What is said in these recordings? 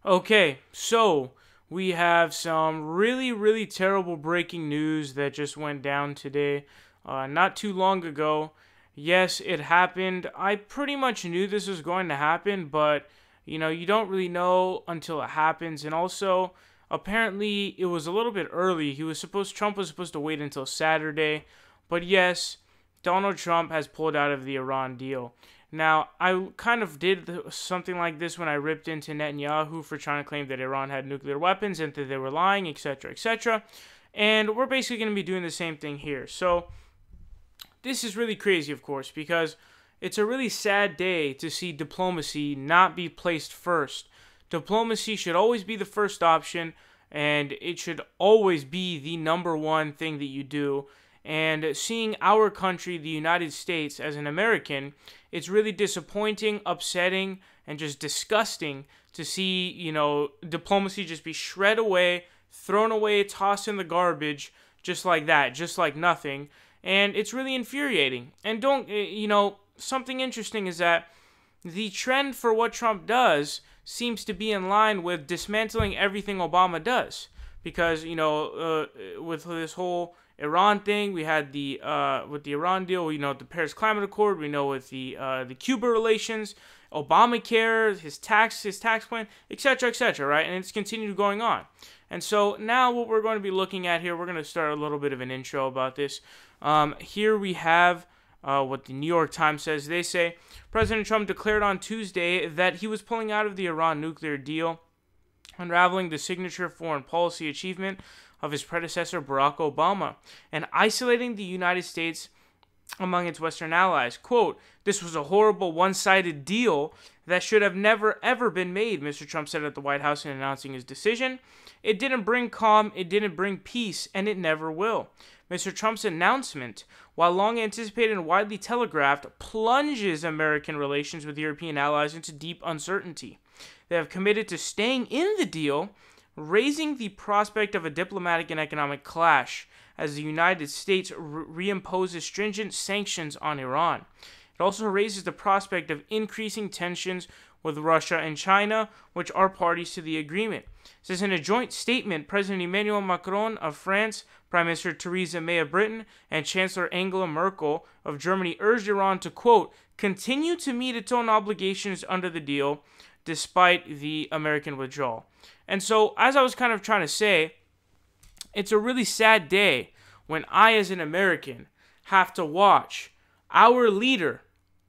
Okay, so we have some really, really terrible breaking news that just went down today, not too long ago. Yes, it happened. I pretty much knew this was going to happen, but you don't really know until it happens. And also, apparently, it was a little bit early. Trump was supposed to wait until Saturday, but yes, Donald Trump has pulled out of the Iran deal. Now, I kind of did something like this when I ripped into Netanyahu for trying to claim that Iran had nuclear weapons and that they were lying, etc., etc. And we're basically going to be doing the same thing here. So, this is really crazy, of course, because it's a really sad day to see diplomacy not be placed first. Diplomacy should always be the first option, and it should always be the number one thing that you do. And seeing our country, the United States, as an American, it's really disappointing, upsetting, and just disgusting to see, diplomacy just be shred away, thrown away, tossed in the garbage, just like that, just like nothing. And it's really infuriating. And something interesting is that the trend for what Trump does seems to be in line with dismantling everything Obama does. Because, with this whole Iran thing, we had with the Iran deal, the Paris Climate Accord, we know with the Cuba relations, Obamacare, his tax plan, etc., right? And it's continued going on. And so now what we're going to be looking at here, we're going to start a little bit of an intro about this. Here we have what the New York Times says. They say, President Trump declared on Tuesday that he was pulling out of the Iran nuclear deal, unraveling the signature foreign policy achievement of his predecessor Barack Obama, and isolating the United States among its Western allies. Quote, "This was a horrible one-sided deal that should have never ever been made," Mr. Trump said at the White House in announcing his decision. "It didn't bring calm, it didn't bring peace, and it never will." Mr. Trump's announcement, while long anticipated and widely telegraphed, plunges American relations with European allies into deep uncertainty. They have committed to staying in the deal, raising the prospect of a diplomatic and economic clash as the United States reimposes stringent sanctions on Iran. It also raises the prospect of increasing tensions with Russia and China, which are parties to the agreement. It says in a joint statement, President Emmanuel Macron of France, Prime Minister Theresa May of Britain, and Chancellor Angela Merkel of Germany urged Iran to, quote, "continue to meet its own obligations under the deal, despite the American withdrawal." And so, as I was kind of trying to say, it's a really sad day when I, as an American, have to watch our leaders,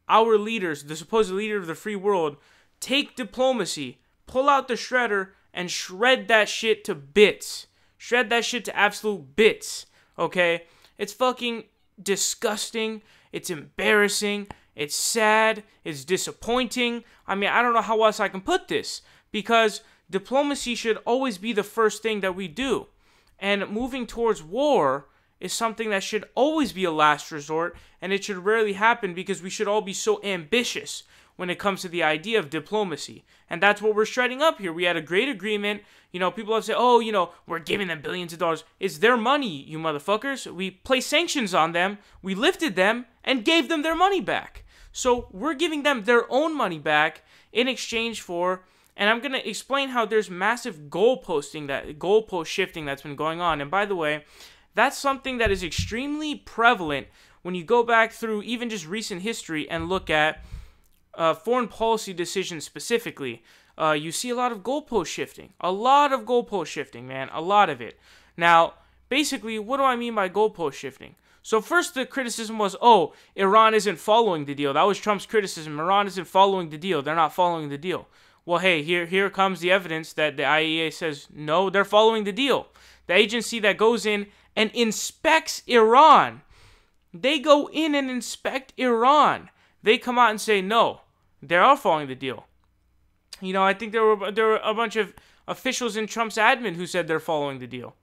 the supposed leader of the free world, take diplomacy, pull out the shredder, and shred that shit to bits. Shred that shit to absolute bits, okay? It's fucking disgusting. It's embarrassing. It's sad. It's disappointing. I mean, I don't know how else I can put this, because diplomacy should always be the first thing that we do. And moving towards war is something that should always be a last resort, and it should rarely happen because we should all be so ambitious when it comes to the idea of diplomacy. And that's what we're shredding up here. We had a great agreement. People have said, we're giving them billions of dollars. It's their money, you motherfuckers. We placed sanctions on them, we lifted them, and gave them their money back. So we're giving them their own money back in exchange for, and I'm going to explain how there's massive goalpost shifting that's been going on. And by the way, that's something that is extremely prevalent when you go back through even just recent history and look at foreign policy decisions specifically. You see a lot of goalpost shifting. A lot of goalpost shifting, man. A lot of it. Now, basically, what do I mean by goalpost shifting? So first the criticism was, Iran isn't following the deal. That was Trump's criticism. Iran isn't following the deal. They're not following the deal. Well, hey, here comes the evidence that the IAEA says, no, they're following the deal. The agency that goes in and inspects Iran. They go in and inspect Iran. They come out and say, no, they are following the deal. I think there were a bunch of officials in Trump's admin who said they're following the deal.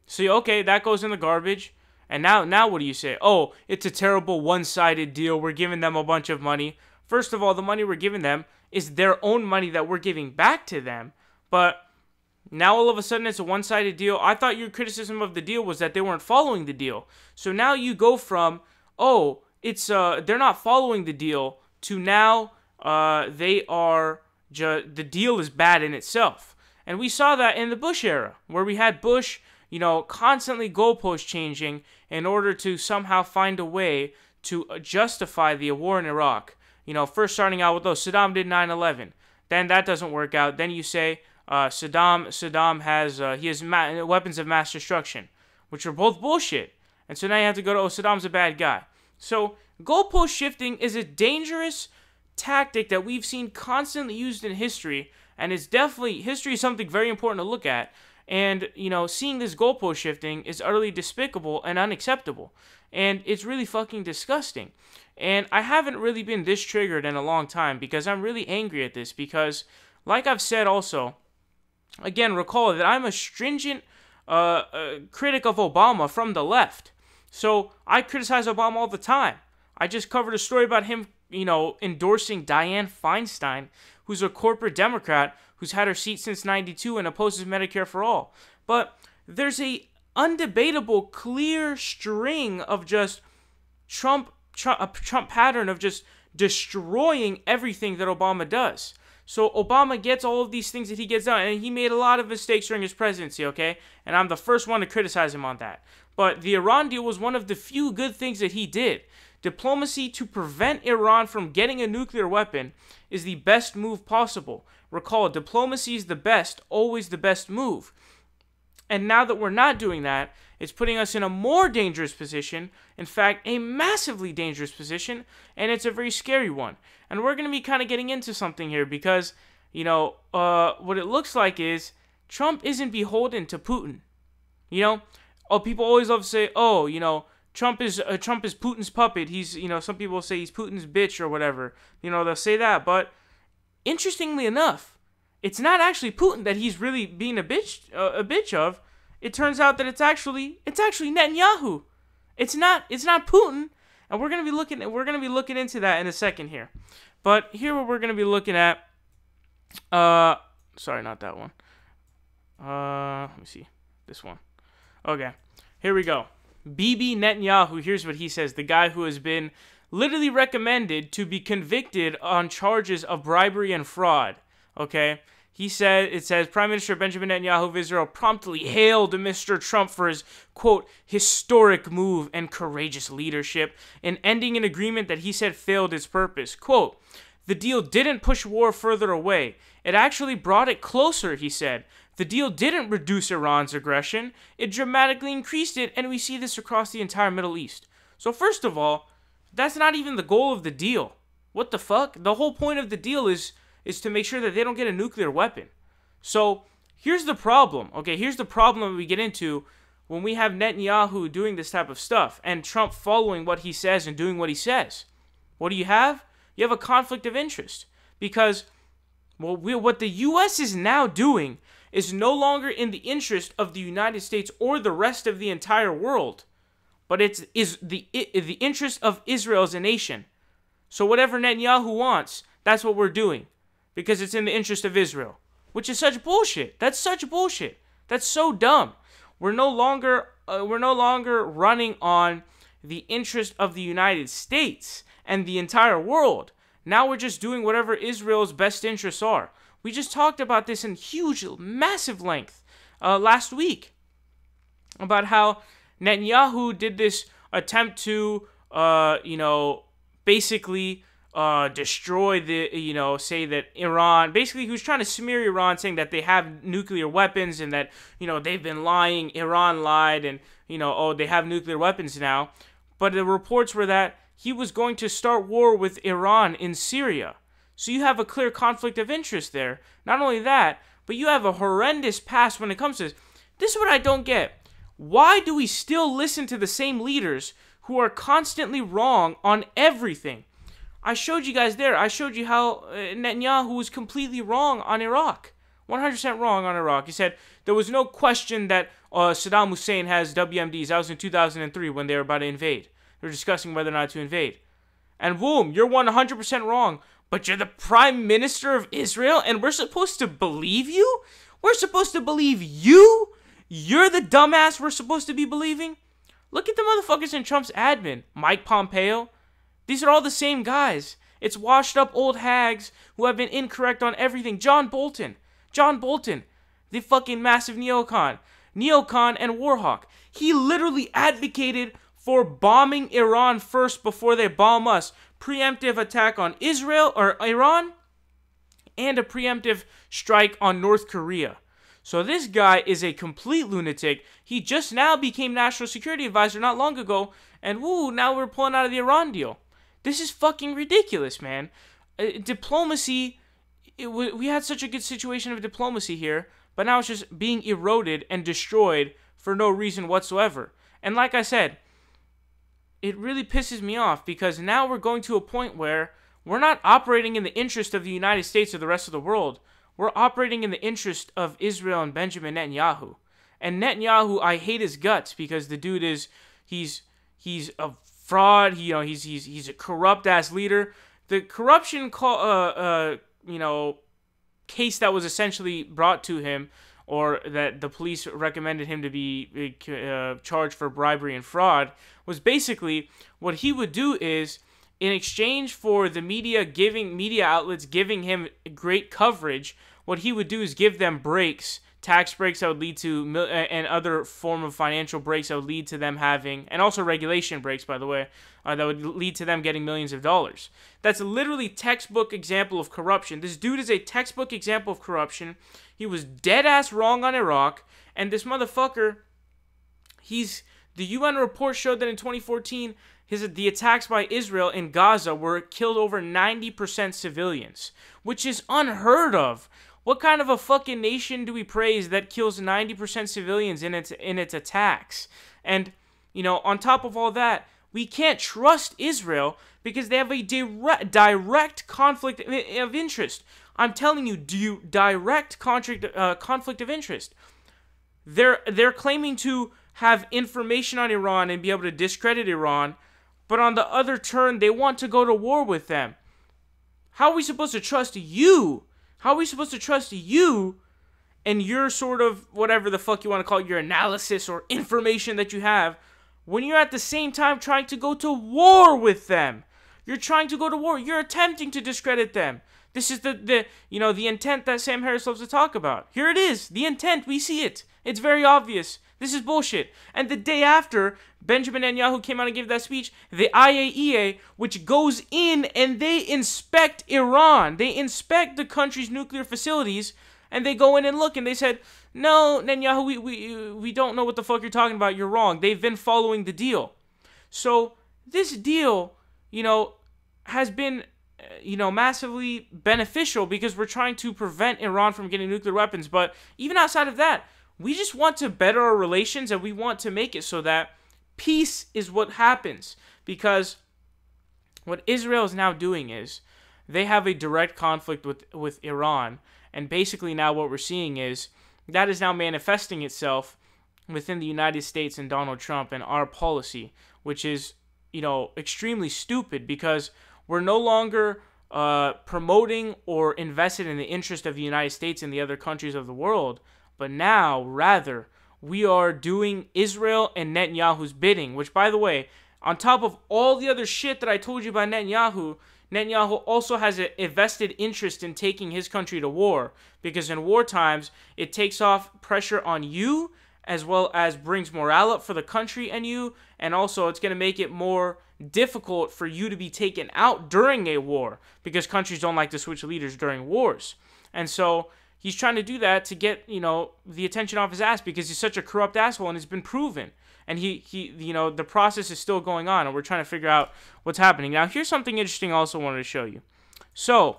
So, okay, that goes in the garbage. And now what do you say? Oh, it's a terrible one-sided deal. We're giving them a bunch of money. First of all, the money we're giving them is their own money that we're giving back to them. But now all of a sudden it's a one-sided deal. I thought your criticism of the deal was that they weren't following the deal. So now you go from, they're not following the deal, to now the deal is bad in itself. And we saw that in the Bush era, where we had Bush, constantly goalpost changing in order to somehow find a way to justify the war in Iraq. First starting out with, Saddam did 9/11. Then that doesn't work out. Then you say Saddam has weapons of mass destruction, which are both bullshit. And so now you have to go to, Saddam's a bad guy. So goalpost shifting is a dangerous tactic that we've seen constantly used in history, and it's definitely, history is something very important to look at. And, seeing this goalpost shifting is utterly despicable and unacceptable. And it's really fucking disgusting. And I haven't really been this triggered in a long time because I'm really angry at this. Because, like I've said also, again, recall that I'm a stringent critic of Obama from the left. So I criticize Obama all the time. I just covered a story about him, endorsing Dianne Feinstein, who's a corporate Democrat who's had her seat since '92 and opposes Medicare for all. But there's a undebatable, clear string of just a Trump pattern of just destroying everything that Obama does. So Obama gets all of these things that he gets done, and he made a lot of mistakes during his presidency, okay? And I'm the first one to criticize him on that. But the Iran deal was one of the few good things that he did. Diplomacy to prevent Iran from getting a nuclear weapon is the best move possible. Recall, diplomacy is the best, always the best move. And now that we're not doing that, it's putting us in a more dangerous position. In fact, a massively dangerous position, and it's a very scary one. And we're going to be kind of getting into something here because, what it looks like is Trump isn't beholden to Putin. People always love to say, Trump is Putin's puppet. He's, some people say he's Putin's bitch or whatever. They'll say that. But interestingly enough, it's not actually Putin that he's really being a bitch of. It turns out that it's actually Netanyahu. It's not Putin, and we're gonna be looking into that in a second here. But here what we're gonna be looking at. Sorry, not that one. Let me see this one. Okay, here we go. Bibi Netanyahu. Here's what he says. The guy who has been literally recommended to be convicted on charges of bribery and fraud. Okay. It says, Prime Minister Benjamin Netanyahu of Israel promptly hailed Mr. Trump for his, quote, historic move and courageous leadership in ending an agreement that he said failed its purpose. Quote, the deal didn't push war further away. It actually brought it closer, he said. The deal didn't reduce Iran's aggression. It dramatically increased it, and we see this across the entire Middle East. So first of all, that's not even the goal of the deal. What the fuck? The whole point of the deal is to make sure that they don't get a nuclear weapon. So here's the problem. Okay, here's the problem we get into when we have Netanyahu doing this type of stuff and Trump following what he says and doing what he says. What do you have? You have a conflict of interest because what the U.S. is now doing is no longer in the interest of the United States or the rest of the entire world, but is the interest of Israel as a nation. So whatever Netanyahu wants, that's what we're doing. Because it's in the interest of Israel. Which is such bullshit. That's such bullshit. That's so dumb. We're no longer running on the interest of the United States and the entire world. Now we're just doing whatever Israel's best interests are. We just talked about this in huge, massive length last week. About how Netanyahu did this attempt to, basically destroy say that Iran, basically he was trying to smear Iran, saying that they have nuclear weapons and that, they've been lying, Iran lied, and, they have nuclear weapons now. But the reports were that he was going to start war with Iran in Syria. So you have a clear conflict of interest there. Not only that, but you have a horrendous past when it comes to this. This is what I don't get. Why do we still listen to the same leaders who are constantly wrong on everything? I showed you guys there. I showed you how Netanyahu was completely wrong on Iraq. 100% wrong on Iraq. He said there was no question that Saddam Hussein has WMDs. That was in 2003 when they were about to invade. They were discussing whether or not to invade. And boom, you're 100% wrong. But you're the Prime Minister of Israel and we're supposed to believe you? We're supposed to believe you? You're the dumbass we're supposed to be believing? Look at the motherfuckers in Trump's admin. Mike Pompeo. These are all the same guys. It's washed up old hags who have been incorrect on everything. John Bolton. the fucking massive neocon and warhawk. He literally advocated for bombing Iran first before they bomb us. Preemptive attack on Israel or Iran, and a preemptive strike on North Korea. So this guy is a complete lunatic. He just now became national security advisor not long ago, and now we're pulling out of the Iran deal. This is fucking ridiculous, man. Diplomacy, we had such a good situation of diplomacy here, but now it's just being eroded and destroyed for no reason whatsoever. And like I said, it really pisses me off because now we're going to a point where we're not operating in the interest of the United States or the rest of the world. We're operating in the interest of Israel and Benjamin Netanyahu. And Netanyahu, I hate his guts because the dude he's a fraud. He's a corrupt ass leader. The corruption case that was essentially brought to him, or that the police recommended him to be charged for bribery and fraud, was basically what he would do is, in exchange for the media outlets giving him great coverage, what he would do is give them breaks, tax breaks that would lead to, and other form of financial breaks that would lead to them having, and also regulation breaks, by the way, that would lead to them getting millions of dollars. That's literally textbook example of corruption. This dude is a textbook example of corruption. He was dead ass wrong on Iraq, and this motherfucker, the UN report showed that in 2014, the attacks by Israel in Gaza killed over 90% civilians, which is unheard of. What kind of a fucking nation do we praise that kills 90% civilians in its attacks? And, on top of all that, we can't trust Israel because they have a direct conflict of interest. I'm telling you, direct conflict of interest. They're claiming to have information on Iran and be able to discredit Iran, but on the other turn, they want to go to war with them. How are we supposed to trust you? How are we supposed to trust you and your sort of, whatever the fuck you want to call it, your analysis or information that you have, when you're at the same time trying to go to war with them? You're trying to go to war. You're attempting to discredit them. This is the intent that Sam Harris loves to talk about. Here it is. The intent. We see it. It's very obvious. This is bullshit. And the day after Benjamin Netanyahu came out and gave that speech, the IAEA, which goes in and they inspect Iran, they inspect the country's nuclear facilities, and they go in and look, and they said, no, Netanyahu, we don't know what the fuck you're talking about. You're wrong. They've been following the deal. So this deal, has been, massively beneficial because we're trying to prevent Iran from getting nuclear weapons. But even outside of that, we just want to better our relations, and we want to make it so that peace is what happens. Because what Israel is now doing is they have a direct conflict with Iran. And basically now what we're seeing is that is now manifesting itself within the United States and Donald Trump and our policy, which is, extremely stupid because we're no longer promoting or invested in the interest of the United States and the other countries of the world. But now, rather, we are doing Israel and Netanyahu's bidding, which, by the way, on top of all the other shit that I told you about Netanyahu also has a vested interest in taking his country to war, because in war times, it takes off pressure on you, as well as brings morale up for the country and you, and also it's going to make it more difficult for you to be taken out during a war, because countries don't like to switch leaders during wars. And so he's trying to do that to get, the attention off his ass because he's such a corrupt asshole, and it's been proven. And the process is still going on, and we're trying to figure out what's happening. Now, here's something interesting I also wanted to show you. So,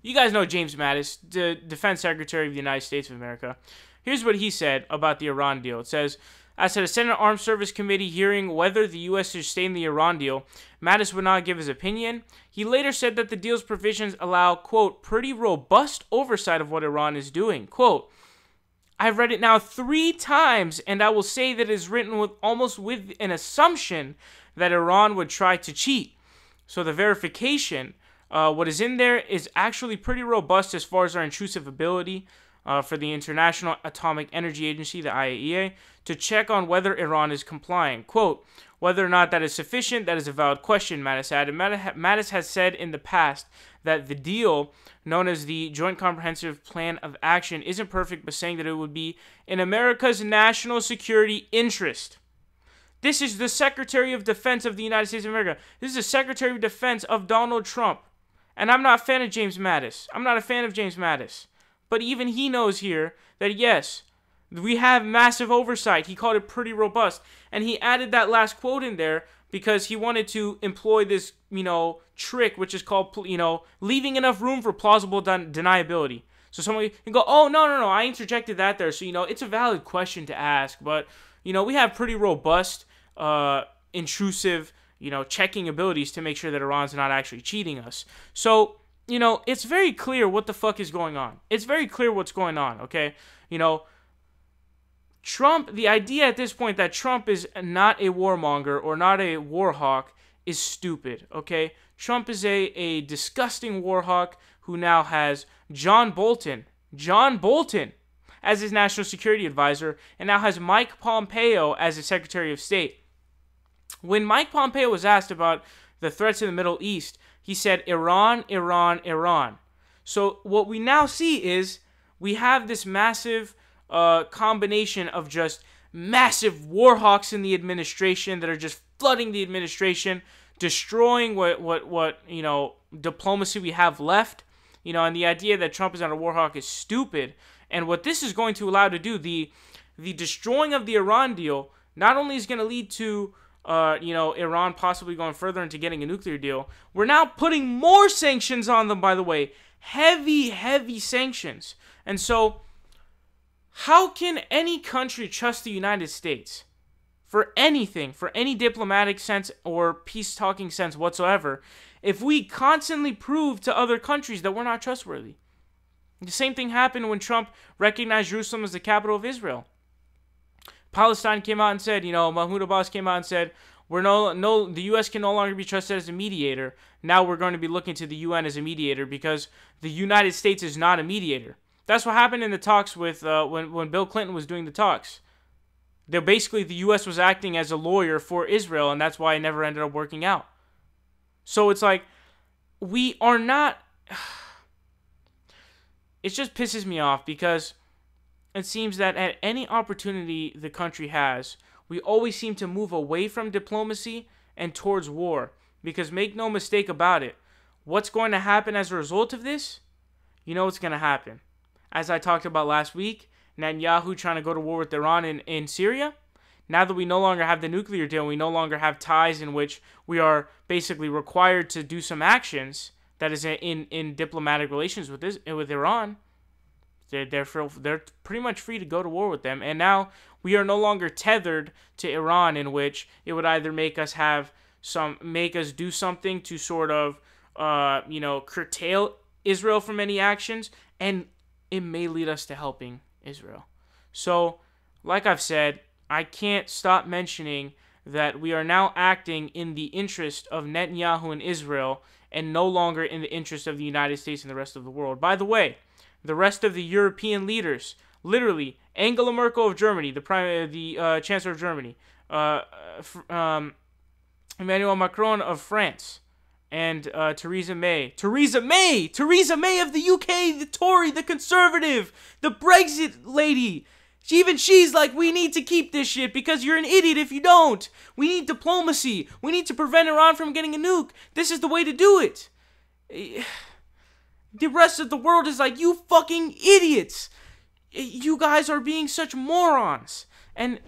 you guys know James Mattis, the Defense Secretary of the United States of America. Here's what he said about the Iran deal. It says, as at a Senate Armed Service Committee hearing whether the U.S. should stay in the Iran deal, Mattis would not give his opinion. He later said that the deal's provisions allow, quote, pretty robust oversight of what Iran is doing. Quote, I've read it now 3 times, and I will say that it is written almost with an assumption that Iran would try to cheat. So the verification, what is in there is actually pretty robust as far as our intrusive ability. for the International Atomic Energy Agency, the IAEA, to check on whether Iran is complying. Quote, whether or not that is sufficient, that is a valid question, Mattis added. Mattis has said in the past that the deal, known as the Joint Comprehensive Plan of Action, isn't perfect, but saying that it would be in America's national security interest. This is the Secretary of Defense of the United States of America. This is the Secretary of Defense of Donald Trump. And I'm not a fan of James Mattis. I'm not a fan of James Mattis. But even he knows here that, yes, we have massive oversight. He called it pretty robust. And he added that last quote in there because he wanted to employ this, trick, which is called, leaving enough room for plausible deniability. So somebody can go, oh, no, I interjected that there. So, it's a valid question to ask. But, we have pretty robust, intrusive, checking abilities to make sure that Iran's not actually cheating us. So, it's very clear what the fuck is going on. It's very clear what's going on, okay? Trump, the idea at this point that Trump is not a warmonger or not a war hawk is stupid, okay? Trump is a disgusting war hawk who now has John Bolton as his national security advisor and now has Mike Pompeo as his Secretary of State. When Mike Pompeo was asked about the threats in the Middle East, he said, Iran, Iran, Iran. So what we now see is we have this massive combination of just massive war hawks in the administration that are just flooding the administration, destroying what diplomacy we have left. And the idea that Trump is not a war hawk is stupid. And what this is going to allow to do, the destroying of the Iran deal, not only is going to lead to Iran possibly going further into getting a nuclear deal, we're now putting more sanctions on them, by the way. Heavy, heavy sanctions. And so, how can any country trust the United States for anything, for any diplomatic sense or peace-talking sense whatsoever, if we constantly prove to other countries that we're not trustworthy? The same thing happened when Trump recognized Jerusalem as the capital of Israel. Palestine came out and said, Mahmoud Abbas came out and said, the U.S. can no longer be trusted as a mediator. Now we're going to be looking to the UN as a mediator because the United States is not a mediator. That's what happened in the talks with when Bill Clinton was doing the talks. Basically, the U.S. was acting as a lawyer for Israel, and that's why it never ended up working out. So it's like, we are not... It just pisses me off because it seems that at any opportunity the country has, we always seem to move away from diplomacy and towards war. Because make no mistake about it, what's going to happen as a result of this? You know what's going to happen. As I talked about last week, Netanyahu trying to go to war with Iran in Syria. Now that we no longer have the nuclear deal, we no longer have ties in which we are basically required to do some actions that is in diplomatic relations with Iran. They're pretty much free to go to war with them. And now we are no longer tethered to Iran, in which it would either make us do something to sort of curtail Israel from any actions, and it may lead us to helping Israel. So, like I've said, I can't stop mentioning that we are now acting in the interest of Netanyahu and Israel and no longer in the interest of the United States and the rest of the world. By the way, the rest of the European leaders, literally Angela Merkel of Germany, the Chancellor of Germany, Emmanuel Macron of France, and Theresa May of the UK, the Tory, the Conservative, the Brexit lady. Even she's like, we need to keep this shit because you're an idiot if you don't. We need diplomacy. We need to prevent Iran from getting a nuke. This is the way to do it. The rest of the world is like, you fucking idiots. You guys are being such morons. And,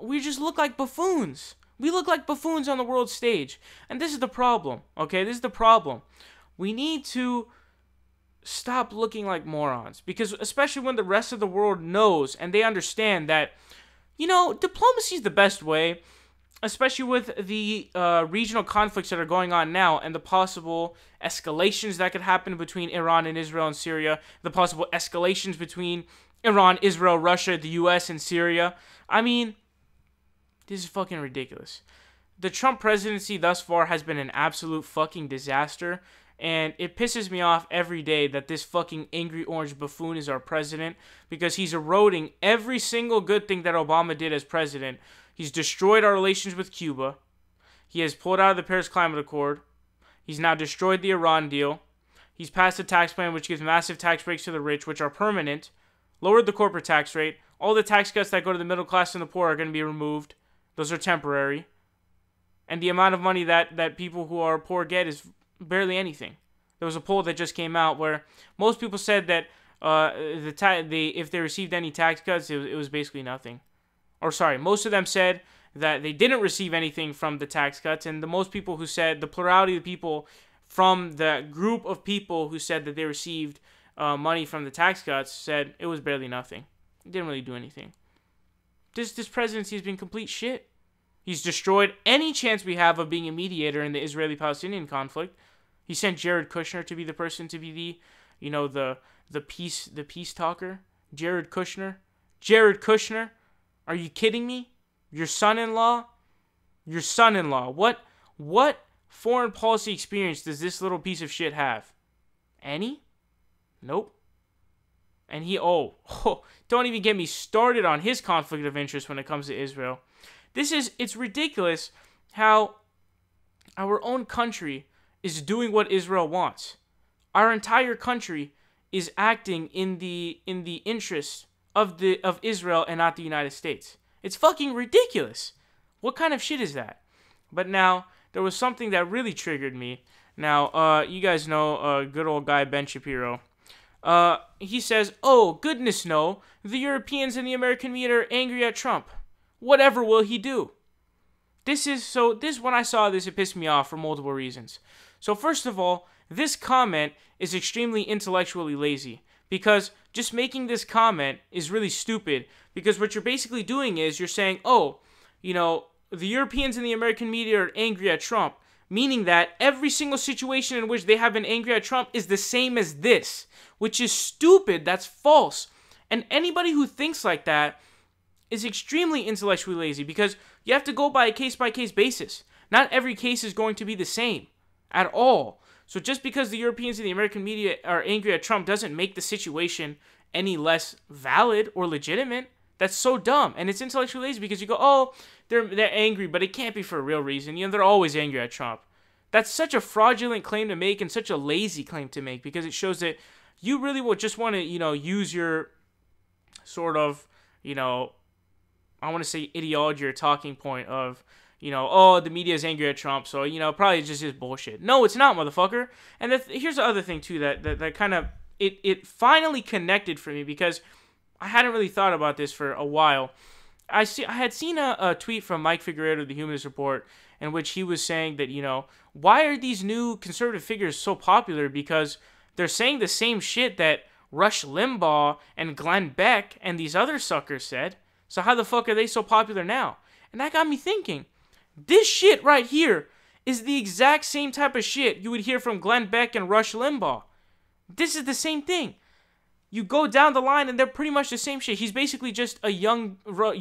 we just look like buffoons. We look like buffoons on the world stage. And this is the problem, okay? This is the problem. We need to stop looking like morons. Because especially when the rest of the world knows and they understand that, diplomacy is the best way. Especially with the regional conflicts that are going on now and the possible escalations that could happen between Iran and Israel and Syria. The possible escalations between Iran, Israel, Russia, the U.S. and Syria. I mean, this is fucking ridiculous. The Trump presidency thus far has been an absolute fucking disaster. And it pisses me off every day that this fucking angry orange buffoon is our president, because he's eroding every single good thing that Obama did as president. He's destroyed our relations with Cuba. He has pulled out of the Paris Climate Accord. He's now destroyed the Iran deal. He's passed a tax plan which gives massive tax breaks to the rich, which are permanent. Lowered the corporate tax rate. All the tax cuts that go to the middle class and the poor are going to be removed. Those are temporary. And the amount of money that people who are poor get is barely anything. There was a poll that just came out where most people said that if they received any tax cuts, it was basically nothing. Or sorry, most of them said that they didn't receive anything from the tax cuts, and the most people who said, the plurality of the people from the group of people who said that they received money from the tax cuts said it was barely nothing. It didn't really do anything. This presidency has been complete shit. He's destroyed any chance we have of being a mediator in the Israeli-Palestinian conflict. He sent Jared Kushner to be the person to be the peace talker. Jared Kushner. Are you kidding me? Your son-in-law. What foreign policy experience does this little piece of shit have? Any? Nope. And don't even get me started on his conflict of interest when it comes to Israel. It's ridiculous how our own country is doing what Israel wants. Our entire country is acting in the interest of Israel and not the United States. It's fucking ridiculous. What kind of shit is that? But now, there was something that really triggered me. Now, you guys know good old guy Ben Shapiro. He says, "Oh, goodness no, the Europeans and the American media are angry at Trump. Whatever will he do?" When I saw this, it pissed me off for multiple reasons. So first of all, this comment is extremely intellectually lazy, because just making this comment is really stupid, because what you're basically doing is you're saying, the Europeans and the American media are angry at Trump, meaning that every single situation in which they have been angry at Trump is the same as this, which is stupid. That's false. And anybody who thinks like that is extremely intellectually lazy, because you have to go by a case-by-case basis. Not every case is going to be the same at all. So just because the Europeans and the American media are angry at Trump doesn't make the situation any less valid or legitimate. That's so dumb. And it's intellectually lazy, because you go, they're angry, but it can't be for a real reason. They're always angry at Trump. That's such a fraudulent claim to make, and such a lazy claim to make, because it shows that you really will just want to, use your sort of, I want to say ideology or talking point of, the media is angry at Trump, so, probably just is bullshit. No, it's not, motherfucker. And here's the other thing, too, that kind of, it finally connected for me, because I hadn't really thought about this for a while. I had seen a tweet from Mike Figueredo of the Humanist Report, in which he was saying that, why are these new conservative figures so popular? Because they're saying the same shit that Rush Limbaugh and Glenn Beck and these other suckers said. So how the fuck are they so popular now? And that got me thinking. This shit right here is the exact same type of shit you would hear from Glenn Beck and Rush Limbaugh. This is the same thing. You go down the line and they're pretty much the same shit. He's basically just a young Rush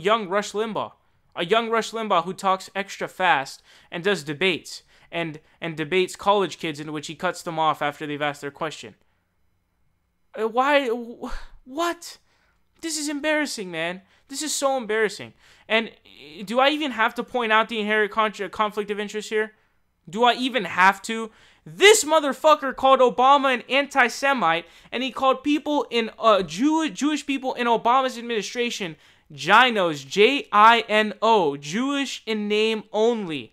Limbaugh. A young Rush Limbaugh who talks extra fast and does debates. And debates college kids, in which he cuts them off after they've asked their question. Why? What? This is embarrassing, man. This is so embarrassing. And do I even have to point out the inherent conflict of interest here? Do I even have to? This motherfucker called Obama an anti-Semite, and he called people in Jewish people in Obama's administration Ginos, J-I-N-O, Jewish in name only.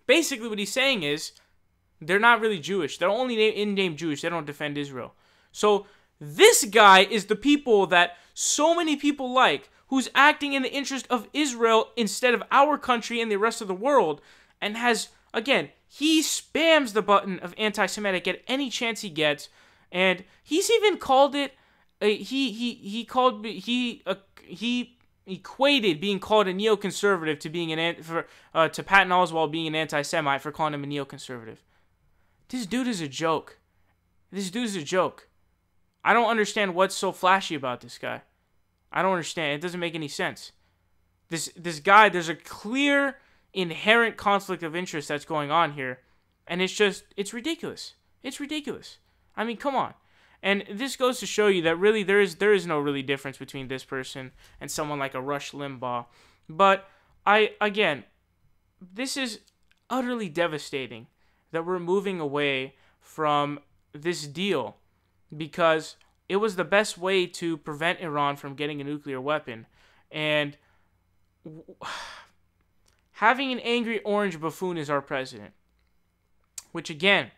Basically, what he's saying is they're not really Jewish. They're only in name Jewish. They don't defend Israel. So this guy is the people that so many people like, who's acting in the interest of Israel instead of our country and the rest of the world, and has, again, he spams the button of anti-Semitic at any chance he gets, and he's even called it. He equated being called a neoconservative to being to Patton Oswalt being an anti-Semite for calling him a neoconservative. This dude is a joke. I don't understand what's so flashy about this guy. I don't understand. It doesn't make any sense. This guy, there's a clear inherent conflict of interest that's going on here, and it's ridiculous. It's ridiculous. I mean, come on. And this goes to show you that really there is no really difference between this person and someone like a Rush Limbaugh. But this is utterly devastating that we're moving away from this deal because it was the best way to prevent Iran from getting a nuclear weapon. And having an angry orange buffoon as our president, which again,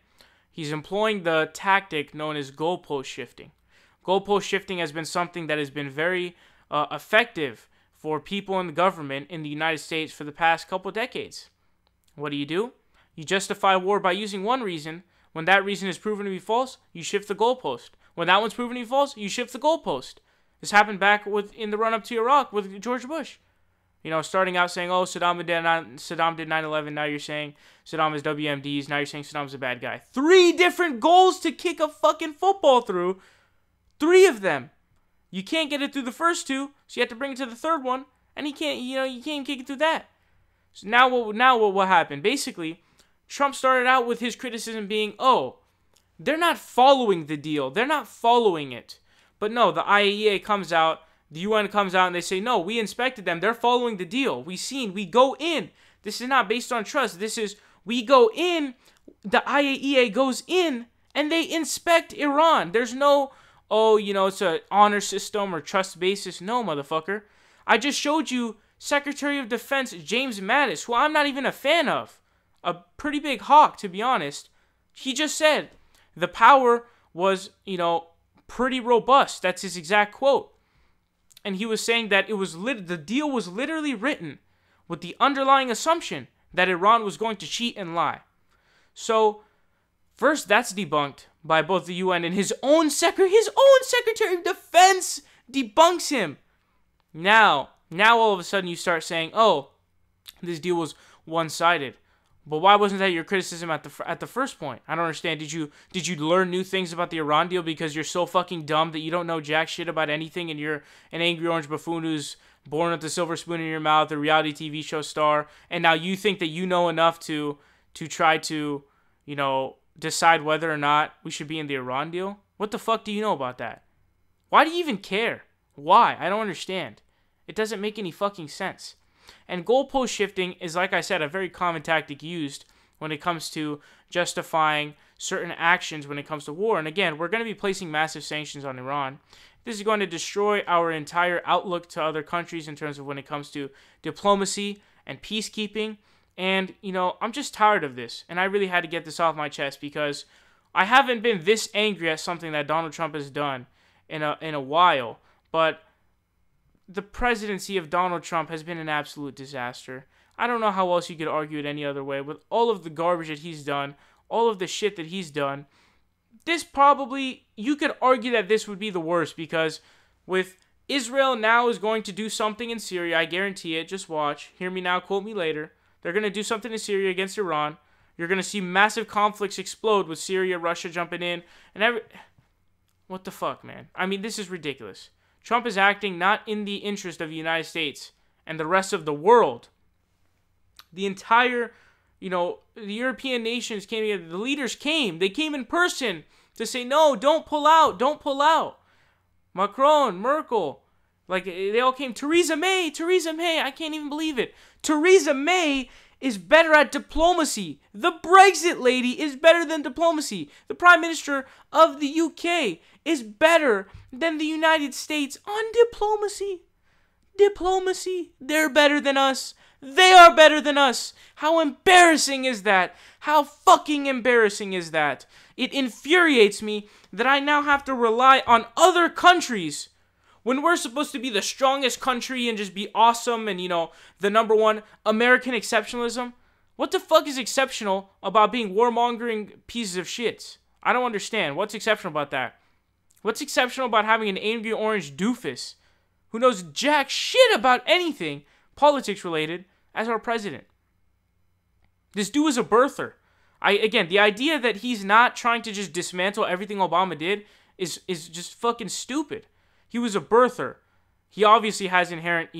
he's employing the tactic known as goalpost shifting. Goalpost shifting has been something that has been very effective for people in the government in the United States for the past couple decades. What do? You justify war by using one reason. When that reason is proven to be false, you shift the goalpost. When that one's proven to be false, you shift the goalpost. This happened back in the run-up to Iraq with George Bush. You know, starting out saying, oh, Saddam did 9/11. Now you're saying Saddam is WMDs. Now you're saying Saddam's a bad guy. 3 different goals to kick a fucking football through. 3 of them. You can't get it through the first 2, so you have to bring it to the third one, and you can't even kick it through that. So now what happened? Basically, Trump started out with his criticism being, oh, they're not following the deal. They're not following it. But no, the IAEA comes out, the UN comes out, and they say, no, we inspected them. They're following the deal. We go in. This is not based on trust. This is, we go in, the IAEA goes in, and they inspect Iran. There's no, oh, it's an honor system or trust basis. No, motherfucker. I just showed you Secretary of Defense James Mattis, who I'm not even a fan of. A pretty big hawk, to be honest. He just said the power was, pretty robust. That's his exact quote. And he was saying that the deal was literally written with the underlying assumption that Iran was going to cheat and lie. So, first, that's debunked by both the UN and his own Secretary of Defense debunks him. Now all of a sudden you start saying, oh, this deal was one-sided. But why wasn't that your criticism at the first point? I don't understand. Did you learn new things about the Iran deal because you're so fucking dumb that you don't know jack shit about anything and you're an angry orange buffoon who's born with a silver spoon in your mouth, a reality TV show star, and now you think that you know enough to try to, decide whether or not we should be in the Iran deal? What the fuck do you know about that? Why do you even care? Why? I don't understand. It doesn't make any fucking sense. And goalpost shifting is, like I said, a very common tactic used when it comes to justifying certain actions when it comes to war. And again, we're going to be placing massive sanctions on Iran. This is going to destroy our entire outlook to other countries in terms of when it comes to diplomacy and peacekeeping. And, I'm just tired of this. And I really had to get this off my chest because I haven't been this angry at something that Donald Trump has done in a while. But the presidency of Donald Trump has been an absolute disaster. I don't know how else you could argue it any other way. With all of the garbage that he's done, all of the shit that he's done, you could argue that this would be the worst because with Israel now is going to do something in Syria, I guarantee it. Just watch. Hear me now, quote me later. They're going to do something in Syria against Iran. You're going to see massive conflicts explode with Syria, Russia jumping in, and what the fuck, man? I mean, this is ridiculous. Trump is acting not in the interest of the United States and the rest of the world. The entire, the European nations came together. The leaders came. They came in person to say, no, don't pull out. Don't pull out. Macron, Merkel, they all came. Theresa May, I can't even believe it. Theresa May is better at diplomacy. The Brexit lady is better than diplomacy. The Prime Minister of the UK is better than the United States on diplomacy. Diplomacy. They're better than us. They are better than us. How embarrassing is that? How fucking embarrassing is that? It infuriates me that I now have to rely on other countries when we're supposed to be the strongest country and just be awesome and, the number one American exceptionalism. What the fuck is exceptional about being warmongering pieces of shit? I don't understand. What's exceptional about that? What's exceptional about having an angry orange doofus who knows jack shit about anything politics related as our president? This dude is a birther. The idea that he's not trying to just dismantle everything Obama did is just fucking stupid. He was a birther. He obviously has inherent,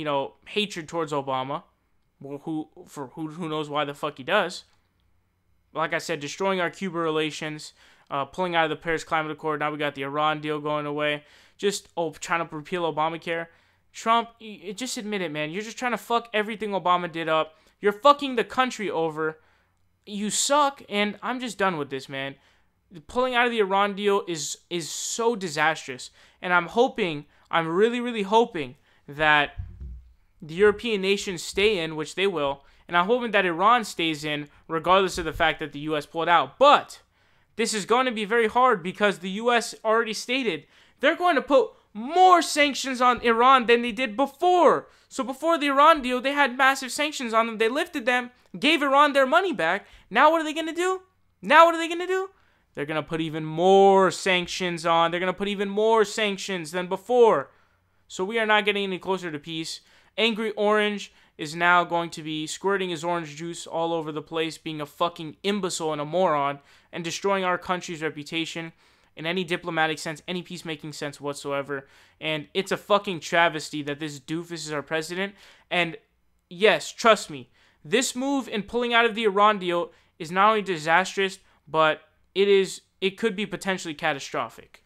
hatred towards Obama. Well, who knows why the fuck he does. Like I said, destroying our Cuba relations, pulling out of the Paris Climate Accord. Now we got the Iran deal going away. Just trying to repeal Obamacare. Trump, just admit it, man. You're just trying to fuck everything Obama did up. You're fucking the country over. You suck, and I'm just done with this, man. Pulling out of the Iran deal is so disastrous, and I'm really, really hoping that the European nations stay in, which they will, and I'm hoping that Iran stays in, regardless of the fact that the U.S. pulled out. But this is going to be very hard because the U.S. already stated they're going to put more sanctions on Iran than they did before. So before the Iran deal, they had massive sanctions on them. They lifted them, gave Iran their money back. Now what are they going to do? They're going to put even more sanctions on. They're going to put even more sanctions than before. So we are not getting any closer to peace. Angry Orange is now going to be squirting his orange juice all over the place, being a fucking imbecile and a moron, and destroying our country's reputation in any diplomatic sense, any peacemaking sense whatsoever. And it's a fucking travesty that this doofus is our president. And yes, trust me, this move in pulling out of the Iran deal is not only disastrous, but it could be potentially catastrophic.